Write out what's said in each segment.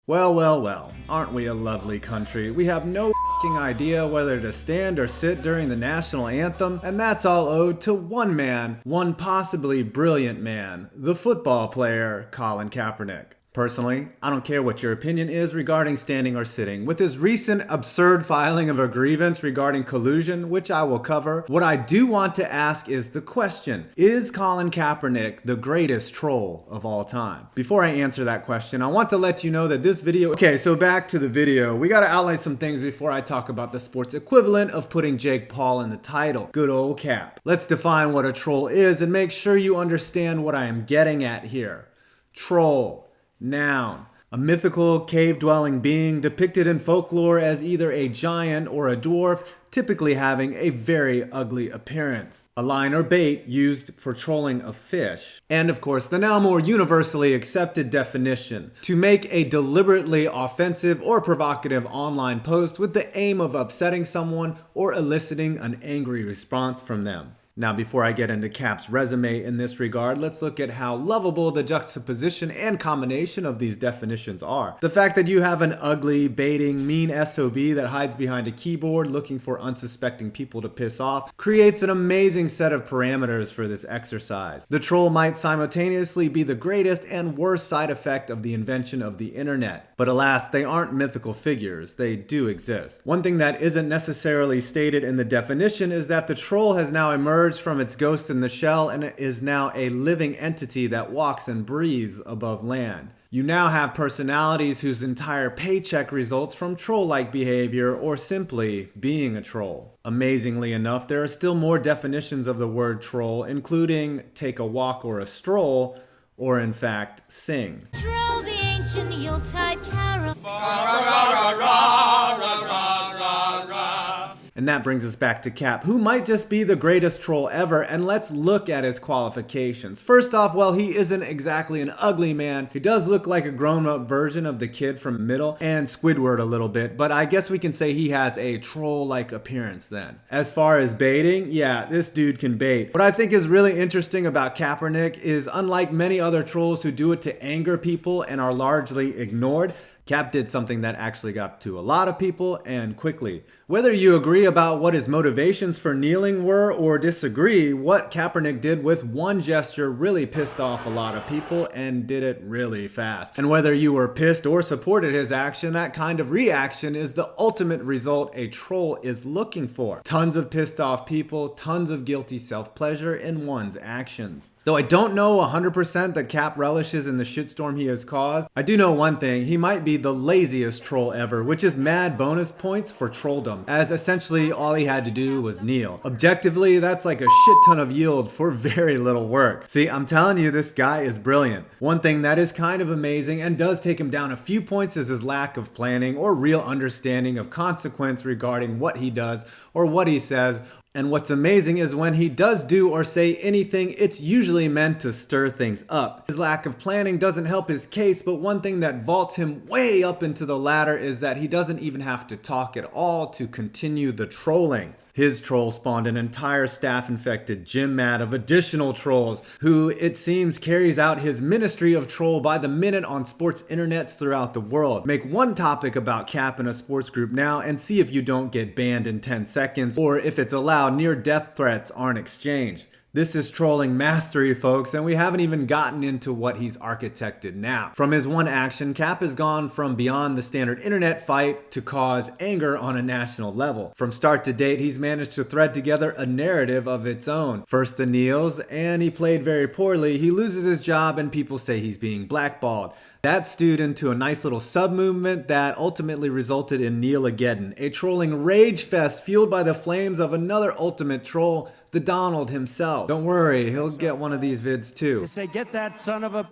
Well, well, well, aren't we a lovely country? We have no f***ing idea whether to stand or sit during the national anthem, and that's all owed to one man, one possibly brilliant man, the football player, Colin Kaepernick. Personally, I don't care what your opinion is regarding standing or sitting. With his recent absurd filing of a grievance regarding collusion, which I will cover, what I do want to ask is the question: is Colin Kaepernick the greatest troll of all time? Before I answer that question, I want to let you know that this video... Okay, so back to the video. We gotta outline some things before I talk about the sports equivalent of putting Jake Paul in the title. Good old Cap. Let's define what a troll is and make sure you understand what I am getting at here. Troll. Noun. A mythical, cave-dwelling being depicted in folklore as either a giant or a dwarf, typically having a very ugly appearance. A line or bait used for trolling a fish. And of course, the now more universally accepted definition: to make a deliberately offensive or provocative online post with the aim of upsetting someone or eliciting an angry response from them. Now, before I get into Cap's resume in this regard, let's look at how lovable the juxtaposition and combination of these definitions are. The fact that you have an ugly, baiting, mean SOB that hides behind a keyboard looking for unsuspecting people to piss off creates an amazing set of parameters for this exercise. The troll might simultaneously be the greatest and worst side effect of the invention of the internet. But alas, they aren't mythical figures. They do exist. One thing that isn't necessarily stated in the definition is that the troll has now emerged from its ghost in the shell and is now a living entity that walks and breathes above land. You now have personalities whose entire paycheck results from troll-like behavior or simply being a troll. Amazingly enough, there are still more definitions of the word troll, including take a walk or a stroll, or in fact, sing. Troll the ancient Yuletide carol. And that brings us back to Cap, who might just be the greatest troll ever, and let's look at his qualifications. First off, while he isn't exactly an ugly man, he does look like a grown-up version of the kid from Middle and Squidward a little bit, but I guess we can say he has a troll-like appearance then. As far as baiting, yeah, this dude can bait. What I think is really interesting about Kaepernick is, unlike many other trolls who do it to anger people and are largely ignored, Cap did something that actually got to a lot of people and quickly. Whether you agree about what his motivations for kneeling were or disagree, what Kaepernick did with one gesture really pissed off a lot of people and did it really fast. And whether you were pissed or supported his action, that kind of reaction is the ultimate result a troll is looking for. Tons of pissed off people, tons of guilty self-pleasure in one's actions. Though I don't know 100% that Cap relishes in the shitstorm he has caused, I do know one thing: he might be the laziest troll ever, which is mad bonus points for trolldom, as essentially all he had to do was kneel. Objectively, that's like a shit ton of yield for very little work. See, I'm telling you, this guy is brilliant. One thing that is kind of amazing and does take him down a few points is his lack of planning or real understanding of consequence regarding what he does or what he says. And what's amazing is when he does do or say anything, it's usually meant to stir things up. His lack of planning doesn't help his case, but one thing that vaults him way up into the ladder is that he doesn't even have to talk at all to continue the trolling. His troll spawned an entire staff-infected gym mat of additional trolls, who, it seems, carries out his ministry of troll by the minute on sports internets throughout the world. Make one topic about Cap in a sports group now and see if you don't get banned in 10 seconds, or if it's allowed, near-death threats aren't exchanged. This is trolling mastery, folks, and we haven't even gotten into what he's architected now. From his one action, Cap has gone from beyond the standard internet fight to cause anger on a national level. From start to date, he's managed to thread together a narrative of its own. First the kneels, and he played very poorly. He loses his job and people say he's being blackballed. That stewed into a nice little sub-movement that ultimately resulted in Kneel-ageddon, a trolling rage fest fueled by the flames of another ultimate troll, the Donald himself. Don't worry, he'll get one of these vids too. To say, get that son of a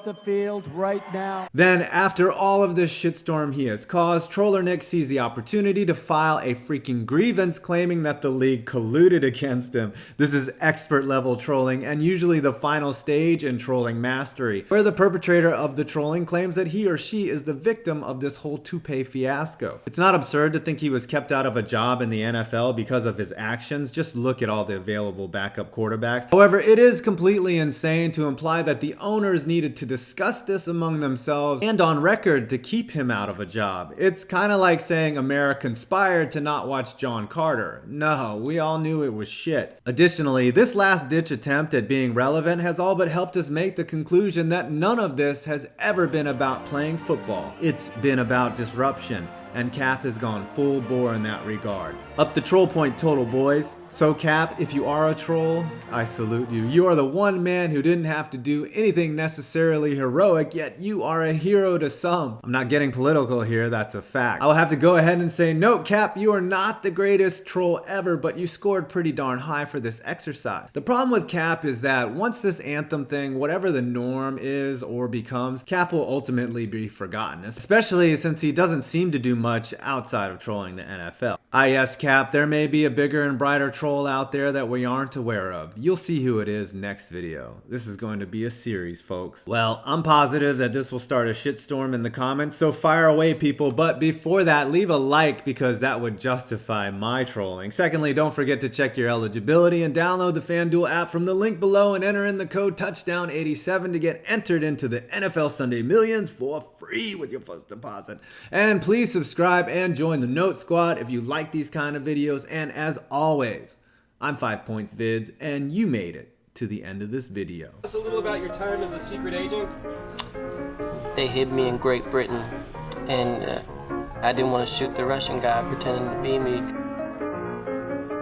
the field right now. Then, after all of this shitstorm he has caused, Trollernick sees the opportunity to file a freaking grievance claiming that the league colluded against him. This is expert level trolling and usually the final stage in trolling mastery, where the perpetrator of the trolling claims that he or she is the victim of this whole toupee fiasco. It's not absurd to think he was kept out of a job in the NFL because of his actions. Just look at all the available backup quarterbacks. However, it is completely insane to imply that the owners needed to discussed this among themselves and on record to keep him out of a job. It's kind of like saying America conspired to not watch John Carter. No, we all knew it was shit. Additionally, this last-ditch attempt at being relevant has all but helped us make the conclusion that none of this has ever been about playing football. It's been about disruption, and Cap has gone full bore in that regard. Up the troll point total, boys. So Cap, if you are a troll, I salute you. You are the one man who didn't have to do anything necessarily heroic, yet you are a hero to some. I'm not getting political here, that's a fact. I'll have to go ahead and say, no, Cap, you are not the greatest troll ever, but you scored pretty darn high for this exercise. The problem with Cap is that once this anthem thing, whatever the norm is or becomes, Cap will ultimately be forgotten, especially since he doesn't seem to do much outside of trolling the NFL. Yes, Cap, there may be a bigger and brighter troll out there that we aren't aware of. You'll see who it is next video. This is going to be a series, folks. Well, I'm positive that this will start a shitstorm in the comments, so fire away, people. But before that, leave a like because that would justify my trolling. Secondly, don't forget to check your eligibility and download the FanDuel app from the link below and enter in the code touchdown87 to get entered into the NFL Sunday Millions for free with your first deposit. And please subscribe and join the Note Squad if you like these kind of videos. And as always, I'm 5 Points Vids, and you made it to the end of this video. Tell us a little about your time as a secret agent. They hid me in Great Britain, and I didn't want to shoot the Russian guy pretending to be me.